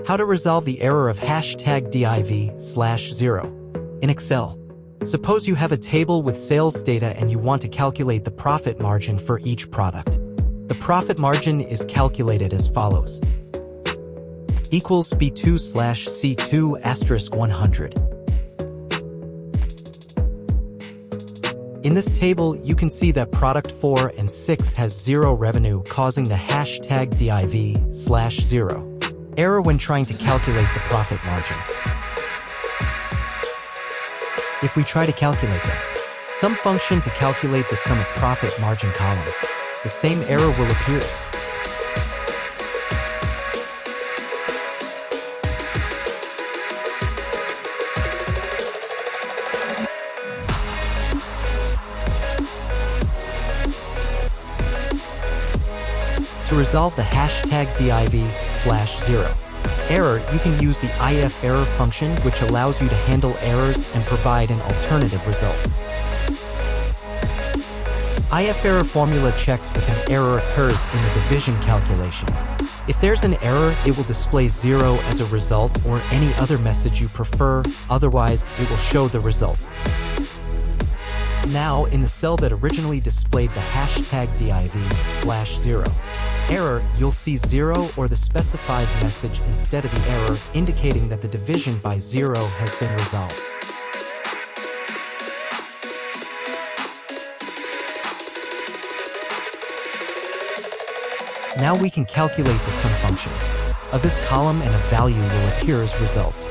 How to resolve the error of #div/0. In Excel, suppose you have a table with sales data and you want to calculate the profit margin for each product. The profit margin is calculated as follows. Equals B2/C2 *100. In this table, you can see that product 4 and 6 has 0 revenue, causing the #div/0 error when trying to calculate the profit margin. If we try to calculate the sum function to calculate the sum of profit margin column, the same error will appear. To resolve the #div/0 error, you can use the IFERROR function, which allows you to handle errors and provide an alternative result. IFERROR formula checks if an error occurs in the division calculation. If there's an error, it will display 0 as a result or any other message you prefer, otherwise it will show the result. Now, in the cell that originally displayed the #div/0 error, you'll see 0 or the specified message instead of the error, indicating that the division by 0 has been resolved. Now we can calculate the sum function of this column and a value will appear as results.